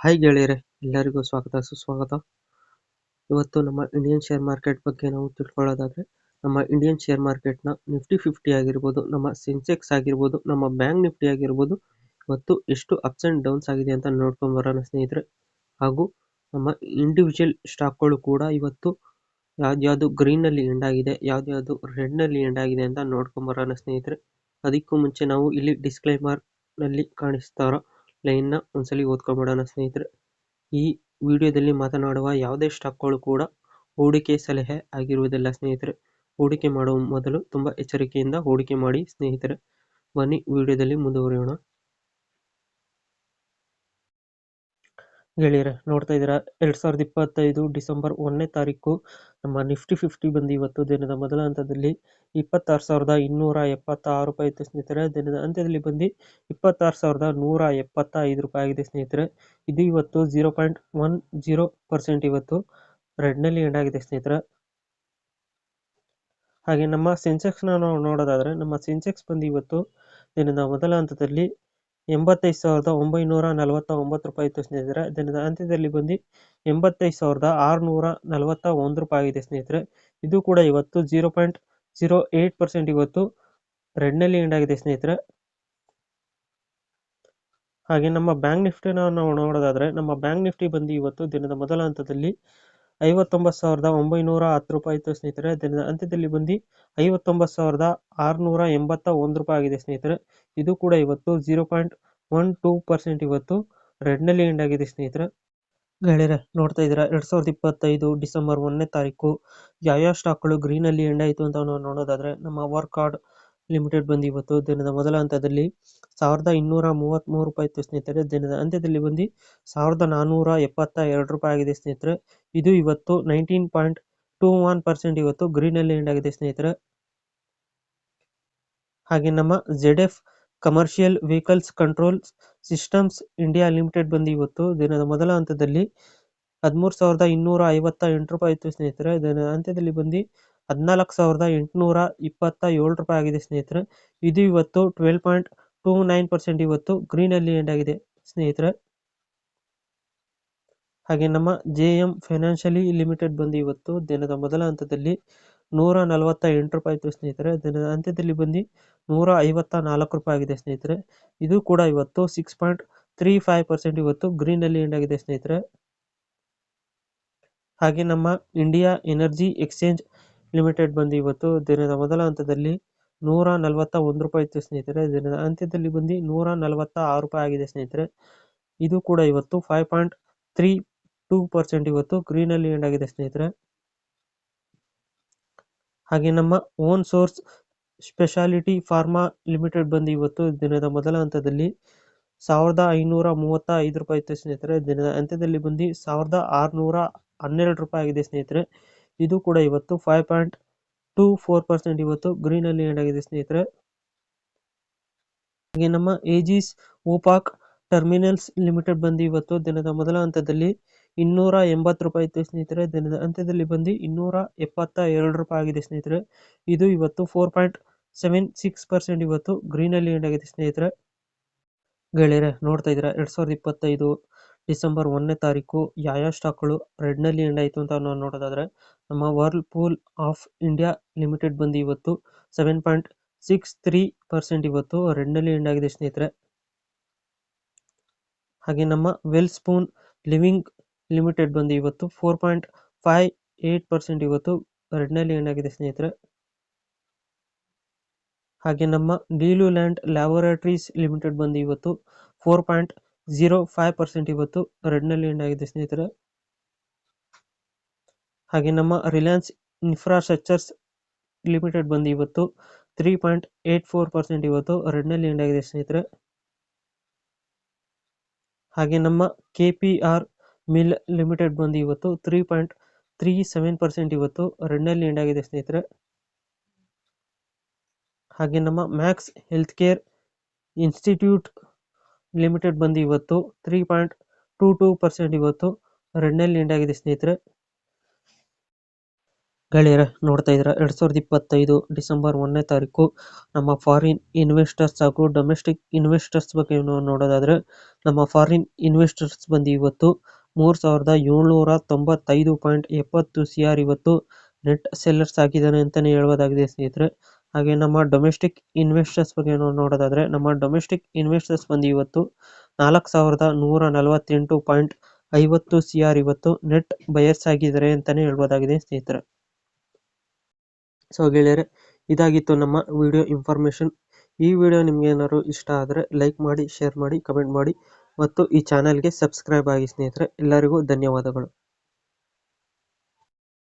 Hi ಗೆಳೆಯರೆ, ಎಲ್ಲರಿಗೂ ಸ್ವಾಗತ ಸುಸ್ವಾಗತ. ಇವತ್ತು ನಮ್ಮ ಇಂಡಿಯನ್ ಶೇರ್ ಮಾರ್ಕೆಟ್ ಬಗ್ಗೆ ನಾವು ತಿಳ್ಕೊಳ್ಳೋದಾದ್ರೆ, ನಮ್ಮ ಇಂಡಿಯನ್ ಶೇರ್ ಮಾರ್ಕೆಟ್ನ ನಿಫ್ಟಿ 50 ಆಗಿರ್ಬೋದು, ನಮ್ಮ ಸೆನ್ಸೆಕ್ಸ್ ಆಗಿರ್ಬೋದು, ನಮ್ಮ ಬ್ಯಾಂಕ್ ನಿಫ್ಟಿ ಆಗಿರ್ಬೋದು, ಇವತ್ತು ಎಷ್ಟು ಅಪ್ಸ್ ಅಂಡ್ ಡೌನ್ಸ್ ಆಗಿದೆ ಅಂತ ನೋಡ್ಕೊಂಡು ಬರೋಣ ಸ್ನೇಹಿತರೆ. ಹಾಗೂ ನಮ್ಮ ಇಂಡಿವಿಜುವಲ್ ಸ್ಟಾಕ್ಗಳು ಕೂಡ ಇವತ್ತು ಯಾವ್ದ್ಯಾವ್ದು ಗ್ರೀನಲ್ಲಿ ಎಂಡ್ ಆಗಿದೆ, ಯಾವ್ದ್ಯಾವ್ದು ರೆಡ್ನಲ್ಲಿ ಎಂಡ್ ಆಗಿದೆ ಅಂತ ನೋಡ್ಕೊಂಡು ಬರೋಣ ಸ್ನೇಹಿತರೆ. ಅದಕ್ಕೂ ಮುಂಚೆ ನಾವು ಇಲ್ಲಿ ಡಿಸ್ಕ್ಲೈಮರ್ ನಲ್ಲಿ ಕಾಣಿಸ್ತಾರೋ ಲೈನ್ನ ಒಂದ್ಸಲಿ ಓದ್ಕೊಂಡ್ಬಿಡೋಣ ಸ್ನೇಹಿತರೆ. ಈ ವಿಡಿಯೋದಲ್ಲಿ ಮಾತನಾಡುವ ಯಾವುದೇ ಸ್ಟಾಕ್ಗಳು ಕೂಡ ಹೂಡಿಕೆ ಸಲಹೆ ಆಗಿರುವುದಿಲ್ಲ ಸ್ನೇಹಿತರೆ. ಹೂಡಿಕೆ ಮಾಡುವ ಮೊದಲು ತುಂಬಾ ಎಚ್ಚರಿಕೆಯಿಂದ ಹೂಡಿಕೆ ಮಾಡಿ ಸ್ನೇಹಿತರೆ. ಬನ್ನಿ ವಿಡಿಯೋದಲ್ಲಿ ಮುಂದುವರಿಯೋಣ. ಗೆಳೆಯರೆ, ನೋಡ್ತಾ ಇದ್ದೀರಾ 2025 ಡಿಸೆಂಬರ್ 1ನೇ ತಾರೀಕು ನಮ್ಮ ನಿಫ್ಟಿ 50 ಬಂದು ಇವತ್ತು ದಿನದ ಮೊದಲ ಹಂತದಲ್ಲಿ 26,276 ರೂಪಾಯಿ ಇತ್ತು ಸ್ನೇಹಿತರೆ. ದಿನದ ಅಂತ್ಯದಲ್ಲಿ ಬಂದು 26,175 ರೂಪಾಯಿ ಆಗಿದೆ ಸ್ನೇಹಿತರೆ. ಇದು ಇವತ್ತು 0.10% ಇವತ್ತು ರೆಡ್ನಲ್ಲಿ ಎಂಡ್ ಆಗಿದೆ ಸ್ನೇಹಿತರೆ. ಹಾಗೆ ನಮ್ಮ ಸೆನ್ಸೆಕ್ಸ್ನ ನಾವು ನೋಡೋದಾದ್ರೆ, ನಮ್ಮ ಸೆನ್ಸೆಕ್ಸ್ ಬಂದು ಇವತ್ತು ದಿನದ ಮೊದಲ ಹಂತದಲ್ಲಿ 85,949 ರೂಪಾಯಿ ಇತ್ತು ಸ್ನೇಹಿತರೆ. ದಿನದ ಅಂತ್ಯದಲ್ಲಿ ಬಂದು 85,641 ರೂಪಾಯಿ ಆಗಿದೆ ಸ್ನೇಹಿತರೆ. ಇದು ಕೂಡ ಇವತ್ತು 0.08% ಇವತ್ತು ರೆಡ್ನಲ್ಲಿ ಎಂಡ್ ಆಗಿದೆ ಸ್ನೇಹಿತರೆ. ಹಾಗೆ ನಮ್ಮ ಬ್ಯಾಂಕ್ ನಿಫ್ಟಿನ ನಾವು ನೋಡೋದಾದ್ರೆ, ನಮ್ಮ ಬ್ಯಾಂಕ್ ನಿಫ್ಟಿ ಬಂದು ಇವತ್ತು ದಿನದ ಮೊದಲ ಹಂತದಲ್ಲಿ 59,910 ರೂಪಾಯಿ ಇತ್ತು ಸ್ನೇಹಿತರೆ. ದಿನದ ಅಂತ್ಯದಲ್ಲಿ ಬಂದು 59,681 ರೂಪಾಯಿ ಆಗಿದೆ ಸ್ನೇಹಿತರೆ. ಇದು ಕೂಡ ಇವತ್ತು 0.12% ಇವತ್ತು ರೆಡ್ನಲ್ಲಿ ಎಂಡ್ ಆಗಿದೆ ಸ್ನೇಹಿತರೆ. ಗೆಳೆಯರೆ, ನೋಡ್ತಾ ಇದ್ದೀರಾ 2025 ಡಿಸೆಂಬರ್ 1ನೇ ತಾರೀಕು ಯಾವ ಸ್ಟಾಕ್ಗಳು ಗ್ರೀನಲ್ಲಿ ಎಂಡ್ ಆಯಿತು ಅಂತ ನಾವು ನೋಡೋದಾದ್ರೆ, ನಮ್ಮ ವರ್ಕ್ ಕಾರ್ಡ್ ಲಿಮಿಟೆಡ್ ಬಂದು ಇವತ್ತು ದಿನದ ಮೊದಲ ಹಂತದಲ್ಲಿ 1,233 ರೂಪಾಯಿ ಇತ್ತು ಸ್ನೇಹಿತರೆ. ದಿನದ ಅಂತ್ಯದಲ್ಲಿ ಬಂದು 1,472 ರೂಪಾಯಿ ಆಗಿದೆ ಸ್ನೇಹಿತರೆ. ಇದು ಇವತ್ತು 19.21% ಇವತ್ತು ಗ್ರೀನಲ್ಲಿ ಎಂಡ್ ಆಗಿದೆ ಸ್ನೇಹಿತರೆ. ಹಾಗೆ ನಮ್ಮ ZF commercial vehicles control systems India limited ಬಂದು ಇವತ್ತು ದಿನದ ಮೊದಲ ಹಂತದಲ್ಲಿ 13,258 ರೂಪಾಯಿ ಇತ್ತು ಸ್ನೇಹಿತರೆ. ದಿನದ ಅಂತ್ಯದಲ್ಲಿ ಬಂದು 14,827 ರೂಪಾಯಿ ಆಗಿದೆ ಸ್ನೇಹಿತರೆ. ಇದು ಇವತ್ತು 12.29% ಇವತ್ತು ಗ್ರೀನಲ್ಲಿ ಎಂಡ್ ಆಗಿದೆ ಸ್ನೇಹಿತರೆ. ಹಾಗೆ ನಮ್ಮ JM ಫೈನಾನ್ಷಿಯಲಿ ಲಿಮಿಟೆಡ್ ಬಂದು ಇವತ್ತು ದಿನದ ಮೊದಲ ಹಂತದಲ್ಲಿ 148 ರೂಪಾಯಿ ಇತ್ತು ಸ್ನೇಹಿತರೆ. ದಿನದ ಅಂತ್ಯದಲ್ಲಿ ಬಂದು 154 ರೂಪಾಯಿ ಆಗಿದೆ ಸ್ನೇಹಿತರೆ. ಇದು ಕೂಡ ಇವತ್ತು 6.35% ಇವತ್ತು ಗ್ರೀನಲ್ಲಿ ಎಂಡ್ ಆಗಿದೆ ಸ್ನೇಹಿತರೆ. ಹಾಗೆ ನಮ್ಮ ಇಂಡಿಯಾ ಎನರ್ಜಿ ಎಕ್ಸ್ಚೇಂಜ್ ಲಿಮಿಟೆಡ್ ಬಂದು ಇವತ್ತು ದಿನದ ಮೊದಲ ಹಂತದಲ್ಲಿ 141 ರೂಪಾಯಿ ಇತ್ತು ಸ್ನೇಹಿತರೆ. ದಿನದ ಅಂತ್ಯದಲ್ಲಿ ಬಂದು 146 ರೂಪಾಯಿ ಆಗಿದೆ ಸ್ನೇಹಿತರೆ. ಇದು ಕೂಡ ಇವತ್ತು 5.32% ಇವತ್ತು ಗ್ರೀನಲ್ಲಿ ಎಂಡ್ ಆಗಿದೆ ಸ್ನೇಹಿತರೆ. ಹಾಗೆ ನಮ್ಮ own source speciality pharma limited ಬಂದು ಇವತ್ತು ದಿನದ ಮೊದಲ ಹಂತದಲ್ಲಿ 1,535 ರೂಪಾಯಿ ಇತ್ತು ಸ್ನೇಹಿತರೆ. ದಿನದ ಅಂತ್ಯದಲ್ಲಿ ಬಂದು 1,612 ರೂಪಾಯಿ ಆಗಿದೆ ಸ್ನೇಹಿತರೆ. ಇದು ಕೂಡ ಇವತ್ತು 5.24% ಇವತ್ತು ಗ್ರೀನಲ್ಲಿ ಎಂಡ್ ಆಗಿದೆ ಸ್ನೇಹಿತರೆ. ಹಾಗೆ ನಮ್ಮ ಏಜಿಸ್ ಓಪಾಕ್ ಟರ್ಮಿನಲ್ಸ್ ಲಿಮಿಟೆಡ್ ಬಂದು ಇವತ್ತು ದಿನದ ಮೊದಲ ಹಂತದಲ್ಲಿ 280 ರೂಪಾಯಿ ಇತ್ತು ಸ್ನೇಹಿತರೆ. ದಿನದ ಅಂತ್ಯದಲ್ಲಿ ಬಂದು 272 ರೂಪಾಯಿ ಆಗಿದೆ ಸ್ನೇಹಿತರೆ. ಇದು ಇವತ್ತು 4.76% ಇವತ್ತು ಗ್ರೀನಲ್ಲಿ ಎಂಡ್ ಆಗಿದೆ ಸ್ನೇಹಿತರೆ. ಗೆಳೆಯರೆ, ನೋಡ್ತಾ ಇದ್ದೀರಾ 2025 ಡಿಸೆಂಬರ್ 1ನೇ ತಾರೀಕು ಯಾವ ಸ್ಟಾಕ್ಗಳು ರೆಡ್ನಲ್ಲಿ ಎಂಡ್ ಆಯಿತು ಅಂತ ನಾವು ನೋಡೋದಾದ್ರೆ, ನಮ್ಮ ವರ್ಲ್ಪೂಲ್ ಆಫ್ ಇಂಡಿಯಾ ಲಿಮಿಟೆಡ್ ಬಂದು ಇವತ್ತು 7.63% ಇವತ್ತು ರೆಡ್ನಲ್ಲಿ ಎಂಡ್ ಆಗಿದೆ ಸ್ನೇಹಿತರೆ. ಹಾಗೆ ನಮ್ಮ ವೆಲ್ ಸ್ಪೂನ್ ಲಿವಿಂಗ್ ಲಿಮಿಟೆಡ್ ಬಂದು ಇವತ್ತು 4.58% ಇವತ್ತು ರೆಡ್ನಲ್ಲಿ ಎಂಡ್ ಆಗಿದೆ ಸ್ನೇಹಿತರೆ. ಹಾಗೆ ನಮ್ಮ ಡೀಲು ಲ್ಯಾಂಡ್ ಲ್ಯಾಬೋರೇಟರೀಸ್ ಲಿಮಿಟೆಡ್ ಬಂದು ಇವತ್ತು 4.05% ಇವತ್ತು ರೆಡ್ನಲ್ಲಿ ಎಂಡ್ ಆಗಿದೆ ಸ್ನೇಹಿತರೆ. ಹಾಗೆ ನಮ್ಮ ರಿಲಯನ್ಸ್ ಇನ್ಫ್ರಾಸ್ಟ್ರಕ್ಚರ್ಸ್ ಲಿಮಿಟೆಡ್ ಬಂದು ಇವತ್ತು 3.84% ಇವತ್ತು ರೆಡ್ನಲ್ಲಿ ಎಂಡ್ ಆಗಿದೆ ಸ್ನೇಹಿತರೆ. ಹಾಗೆ ನಮ್ಮ KPR ಮಿಲ್ ಲಿಮಿಟೆಡ್ ಬಂದು ಇವತ್ತು 3.37% ಇವತ್ತು ರೆಡ್ನಲ್ಲಿ ಎಂಡ್ ಆಗಿದೆ ಸ್ನೇಹಿತರೆ. ಹಾಗೆ ನಮ್ಮ Max health care institute limited ಬಂದು ಇವತ್ತು 3.22% ಇವತ್ತು ರೆಡ್ನಲ್ಲಿ ಎಂಡ್ ಆಗಿದೆ ಸ್ನೇಹಿತರೆ. ಗೆಳೆಯರೆ ನೋಡ್ತಾ ಇದ್ದೀರಾ 2025 ಡಿಸೆಂಬರ್ 1ನೇ ತಾರೀಕು ನಮ್ಮ ಫಾರಿನ್ ಇನ್ವೆಸ್ಟರ್ಸ್ ಹಾಗೂ ಡೊಮೆಸ್ಟಿಕ್ ಇನ್ವೆಸ್ಟರ್ಸ್ ಬಗ್ಗೆ ನೋಡೋದಾದ್ರೆ ನಮ್ಮ ಫಾರಿನ್ ಇನ್ವೆಸ್ಟರ್ಸ್ ಬಂದು ಇವತ್ತು 3795.70 CR ಇವತ್ತು ನೆಟ್ ಸೆಲ್ಲರ್ಸ್ ಆಗಿದ್ದಾನೆ ಅಂತಾನೆ ಹೇಳ್ಬೋದಾಗಿದೆ ಸ್ನೇಹಿತರೆ. ಹಾಗೆ ನಮ್ಮ ಡೊಮೆಸ್ಟಿಕ್ ಇನ್ವೆಸ್ಟರ್ಸ್ ಬಗ್ಗೆ ನೋಡೋದಾದ್ರೆ ನಮ್ಮ ಡೊಮೆಸ್ಟಿಕ್ ಇನ್ವೆಸ್ಟರ್ಸ್ ಬಂದು ಇವತ್ತು 4148.50 CR ಇವತ್ತು ನೆಟ್ ಬಯರ್ಸ್ ಆಗಿದ್ದಾರೆ ಅಂತಾನೆ ಹೇಳ್ಬೋದಾಗಿದೆ ಸ್ನೇಹಿತರೆ. ಸೊ ಗೆಳೆಯರೆ, ಇದಾಗಿತ್ತು ನಮ್ಮ ವಿಡಿಯೋ ಇನ್ಫಾರ್ಮೇಷನ್. ಈ ವಿಡಿಯೋ ನಿಮ್ಗೆ ಏನಾದ್ರು ಇಷ್ಟ ಆದರೆ ಲೈಕ್ ಮಾಡಿ, ಶೇರ್ ಮಾಡಿ, ಕಮೆಂಟ್ ಮಾಡಿ ಮತ್ತು ಈ ಚಾನಲ್ಗೆ ಸಬ್ಸ್ಕ್ರೈಬ್ ಆಗಿ ಸ್ನೇಹಿತರೆ. ಎಲ್ಲರಿಗೂ ಧನ್ಯವಾದಗಳು.